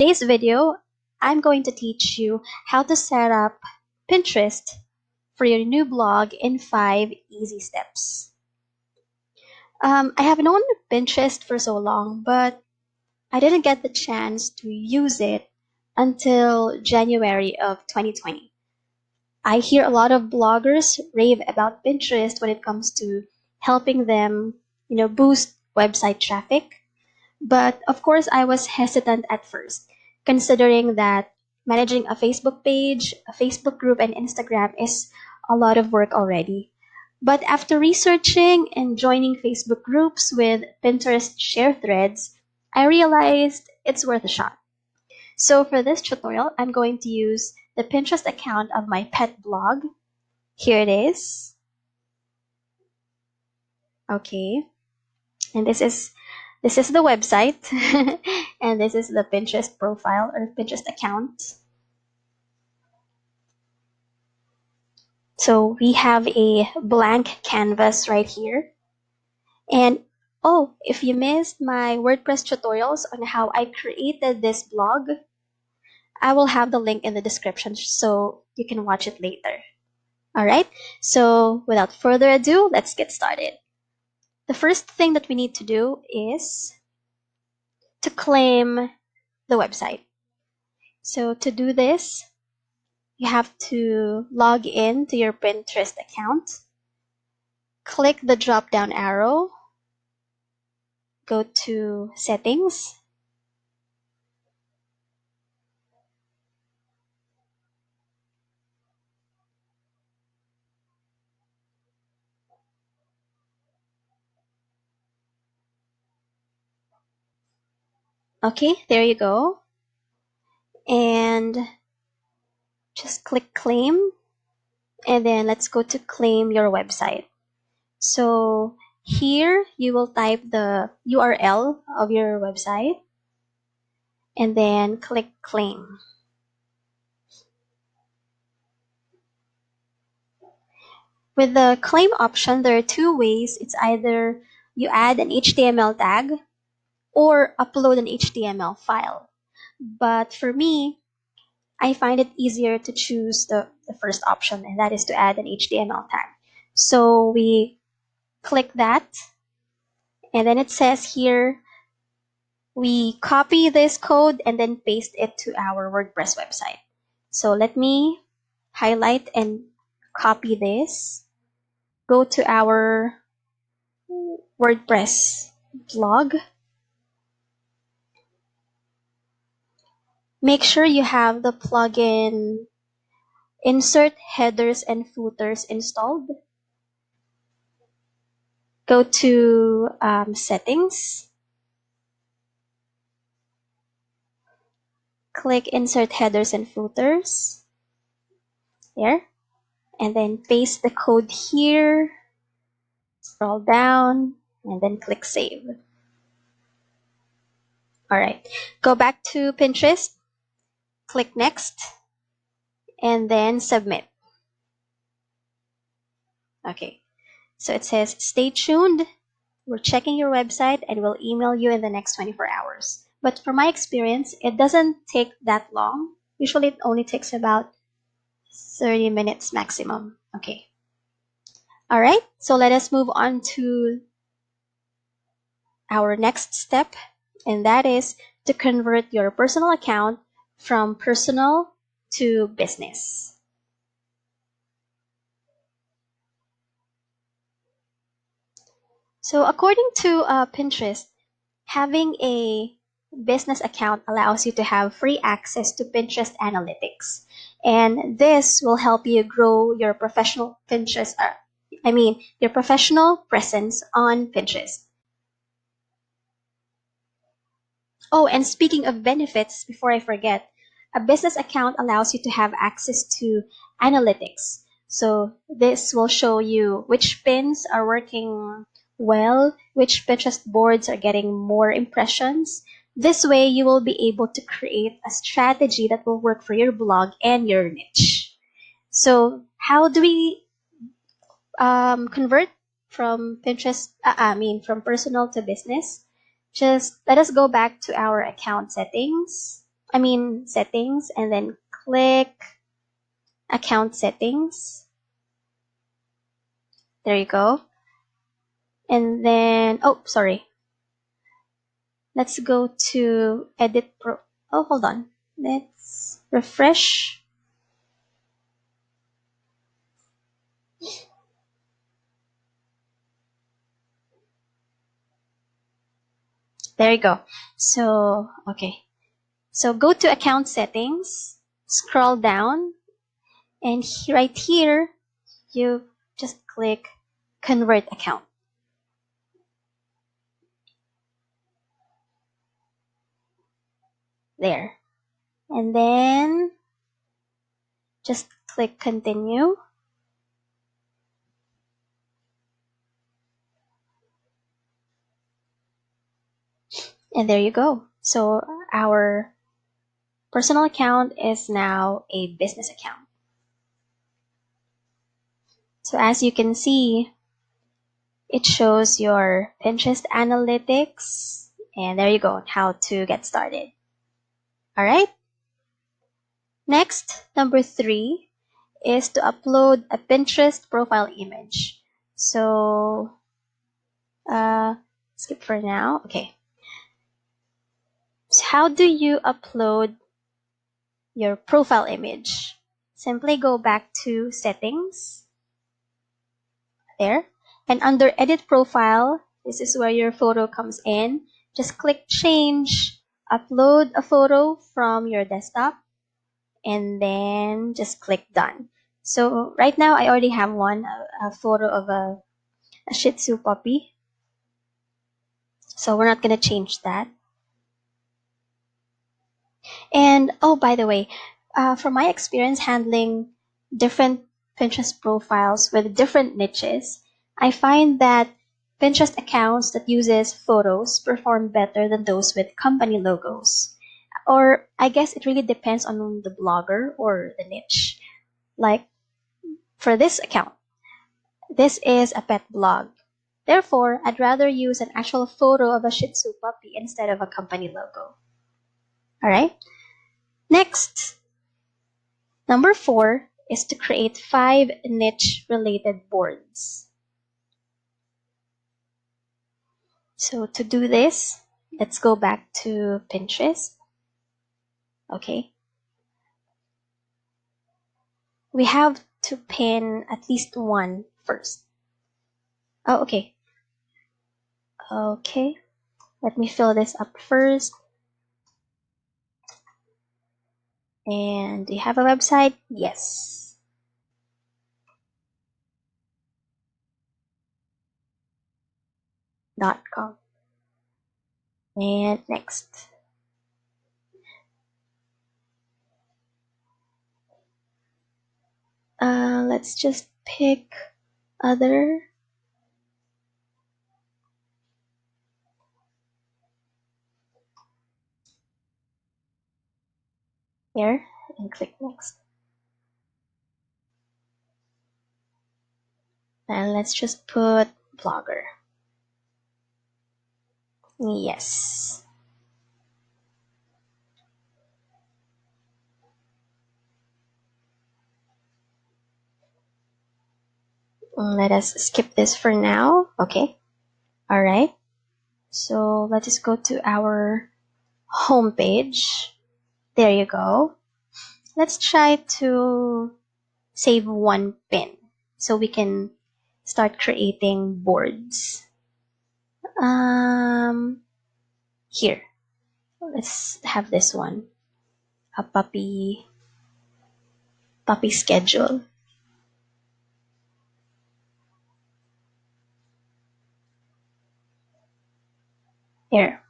Today's video, I'm going to teach you how to set up Pinterest for your new blog in 5 easy steps. I have known Pinterest for so long, but I didn't get the chance to use it until January of 2020. I hear a lot of bloggers rave about Pinterest when it comes to helping them, boost website traffic. But of course, I was hesitant at first, considering that managing a Facebook page, a Facebook group, and Instagram is a lot of work already. But after researching and joining Facebook groups with Pinterest share threads, I realized it's worth a shot. So for this tutorial, I'm going to use the Pinterest account of my pet blog. Here it is. Okay. And this is the website and this is the Pinterest profile or Pinterest account. So we have a blank canvas right here. And oh, if you missed my WordPress tutorials on how I created this blog, I will have the link in the description so you can watch it later. Alright, so without further ado, let's get started. The first thing that we need to do is to claim the website. So to do this, you have to log in to your Pinterest account. Click the drop down arrow. Go to settings. Okay, there you go. And just click claim. And then let's go to claim your website. So here you will type the URL of your website and then click claim. With the claim option, there are two ways. It's either you add an HTML tag or upload an HTML file. But for me, I find it easier to choose the first option, and that is to add an HTML tag. So we click that, and then it says here, we copy this code and then paste it to our WordPress website. So let me highlight and copy this. Go to our WordPress blog. Make sure you have the plugin Insert Headers and Footers installed. Go to Settings. Click Insert Headers and Footers. There. And then paste the code here. Scroll down and then click Save. Alright. Go back to Pinterest. Click Next. And then Submit. Okay. So it says, stay tuned. We're checking your website and we'll email you in the next 24 hours. But from my experience, it doesn't take that long. Usually it only takes about 30 minutes maximum. Okay. All right. So let us move on to our next step, and that is to convert your personal account from personal to business. So according to Pinterest, having a business account allows you to have free access to Pinterest analytics. And this will help you grow your professional your professional presence on Pinterest. Oh, and speaking of benefits, before I forget, a business account allows you to have access to analytics. So this will show you which pins are working well, which Pinterest boards are getting more impressions. This way, you will be able to create a strategy that will work for your blog and your niche. So how do we convert from from personal to business? Just let us go back to our account settings. settings, and then click account settings. There you go. And then, oh, sorry. Let's go to edit pro. Oh, hold on. Let's refresh. There you go. So, okay. So go to account settings, scroll down, and right here, you just click convert account. There. And then just click continue. And there you go. So our personal account is now a business account. So as you can see, it shows your Pinterest analytics. And there you go, how to get started. All right. Next, number 3 is to upload a Pinterest profile image. So, skip for now. Okay. So how do you upload your profile image? Simply go back to settings. There. And under edit profile, this is where your photo comes in. Just click change, upload a photo from your desktop, and then just click done. So right now I already have one, a photo of a Shih Tzu puppy. So we're not going to change that. And oh, by the way, from my experience handling different Pinterest profiles with different niches, I find that Pinterest accounts that uses photos perform better than those with company logos. Or I guess it really depends on the blogger or the niche. Like for this account, this is a pet blog. Therefore, I'd rather use an actual photo of a Shih Tzu puppy instead of a company logo. Alright? Next, number 4 is to create 5 niche-related boards. So to do this, let's go back to Pinterest. Okay. We have to pin at least one first. Oh, okay. Okay. Let me fill this up first. And do you have a website? Yes. .com. And next. Let's just pick other. Here, and click next. And let's just put blogger. Yes. Let us skip this for now. Okay. All right. So let us go to our home page. There you go. Let's try to save one pin so we can start creating boards. Here. Let's have this one. A puppy schedule. Here.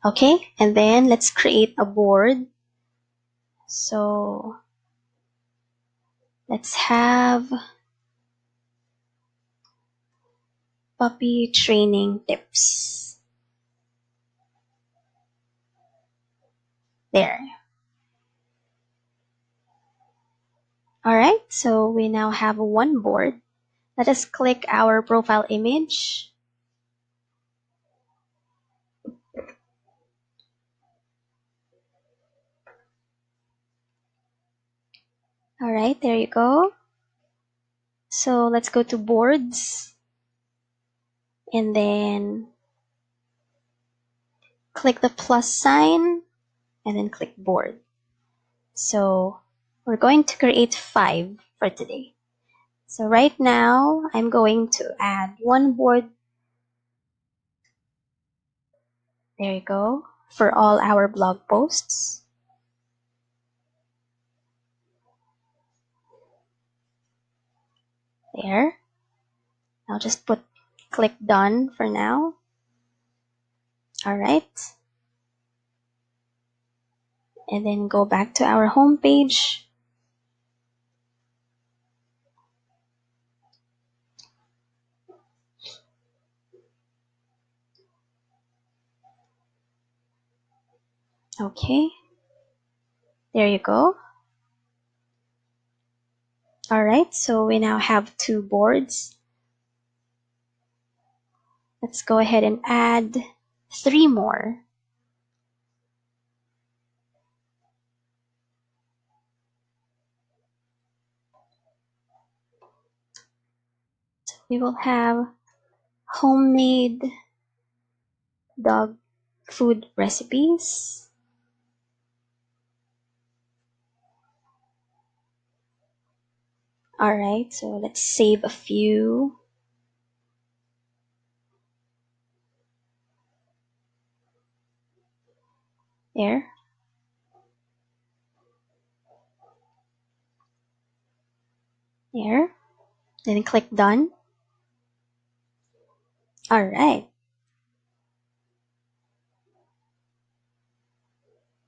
Okay, and then let's create a board. So let's have puppy training tips. There. Alright, so we now have one board. Let us click our profile image. right, there you go. So let's go to boards and then click the plus sign and then click board. So we're going to create 5 for today. So right now I'm going to add 1 board. There you go, for all our blog posts. There. I'll just click done for now. Alright. And then go back to our home page. Okay. There you go. Alright, so we now have 2 boards. Let's go ahead and add 3 more. So we will have homemade dog food recipes. Alright, so let's save a few. There. There. Then click done. Alright.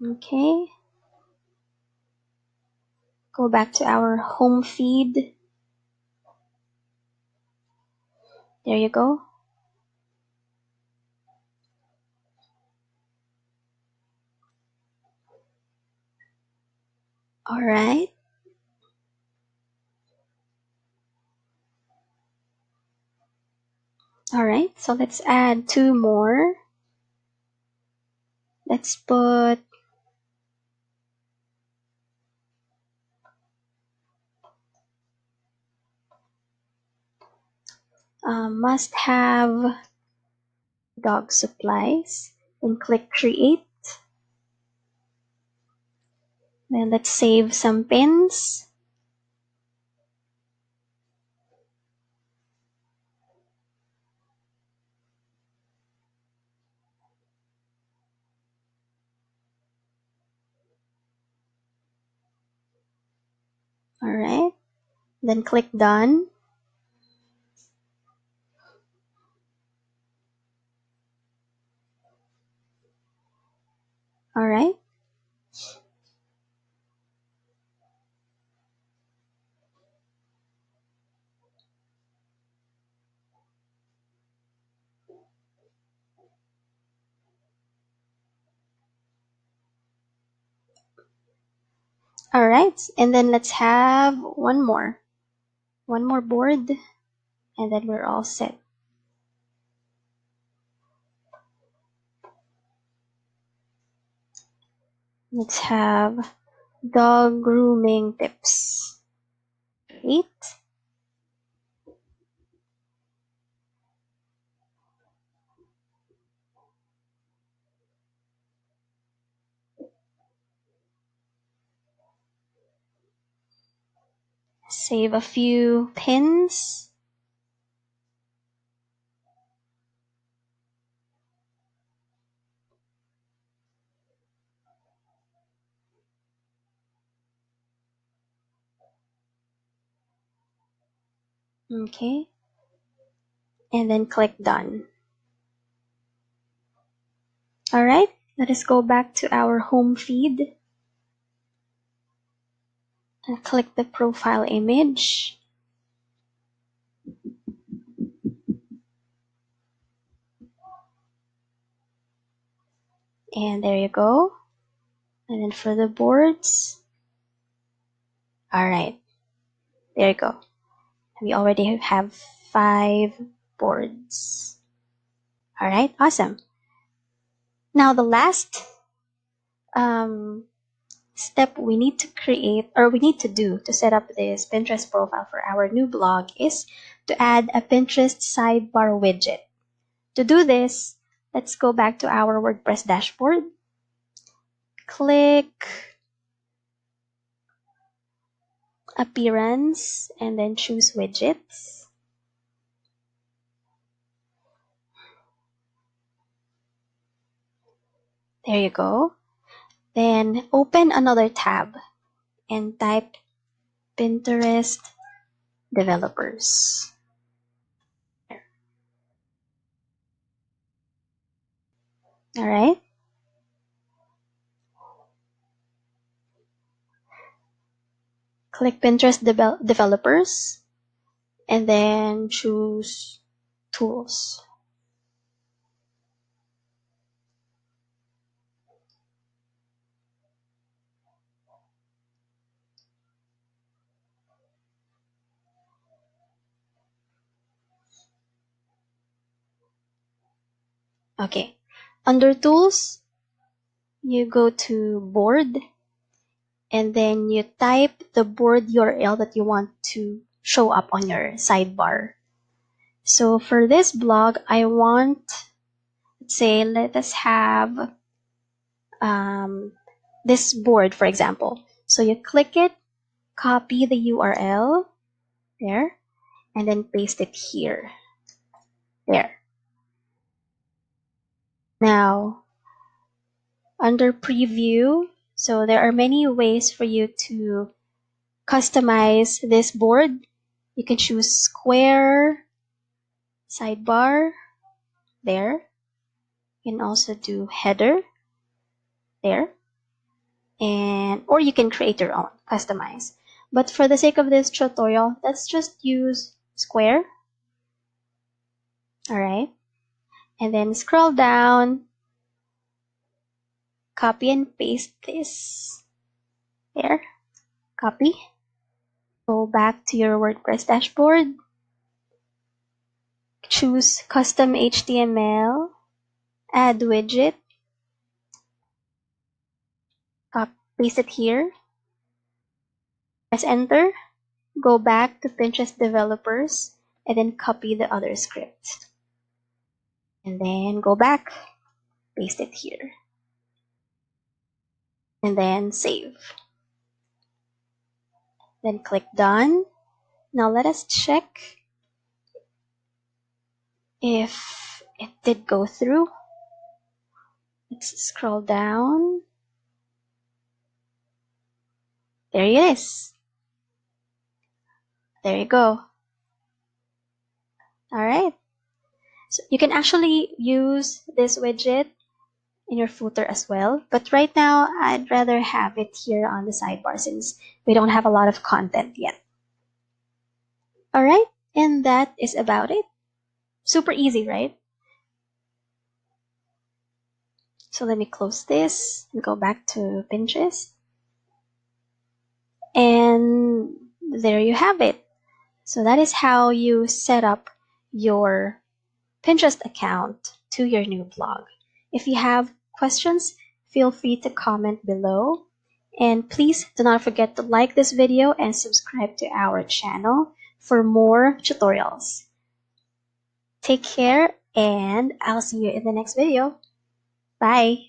Okay. Go back to our home feed. There you go. Alright. Alright, so let's add 2 more. Let's put must have dog supplies. Then click create. Then let's save some pins. Alright. Then click done. Alright. Alright. And then let's have one more. One more board. And then we're all set. Let's have dog grooming tips. Great. Save a few pins. Okay. And then click done. Alright, let us go back to our home feed and click the profile image. And there you go. And then for the boards. Alright, there you go. We already have 5 boards. Alright, awesome. Now the last step we need to create, or we need to do to set up this Pinterest profile for our new blog is to add a Pinterest sidebar widget. To do this, let's go back to our WordPress dashboard. Click Appearance and then choose Widgets. There you go. Then open another tab and type Pinterest Developers. Alright. Click Pinterest Developers and then choose Tools. Okay. Under Tools, you go to Board and then you type the board URL that you want to show up on your sidebar. So for this blog, I want, let's say, let us have this board, for example. So you click it, copy the URL there, and then paste it here. There. Now, under preview, so there are many ways for you to customize this board. You can choose square, sidebar, there. You can also do header, there. And or you can create your own, customize. But for the sake of this tutorial, let's just use square. Alright. And then scroll down, copy and paste this. There. Copy. Go back to your WordPress dashboard. Choose custom HTML. Add widget. Paste it here. Press enter. Go back to Pinterest developers and then copy the other script. And then go back, paste it here. And then save. Then click done. Now let us check if it did go through. Let's scroll down. There it is. There you go. Alright. So you can actually use this widget in your footer as well. But right now, I'd rather have it here on the sidebar since we don't have a lot of content yet. Alright, and that is about it. Super easy, right? So let me close this and go back to Pinterest. And there you have it. So that is how you set up your Pinterest account to your new blog. If you have questions, feel free to comment below. And please do not forget to like this video and subscribe to our channel for more tutorials. Take care and I'll see you in the next video. Bye!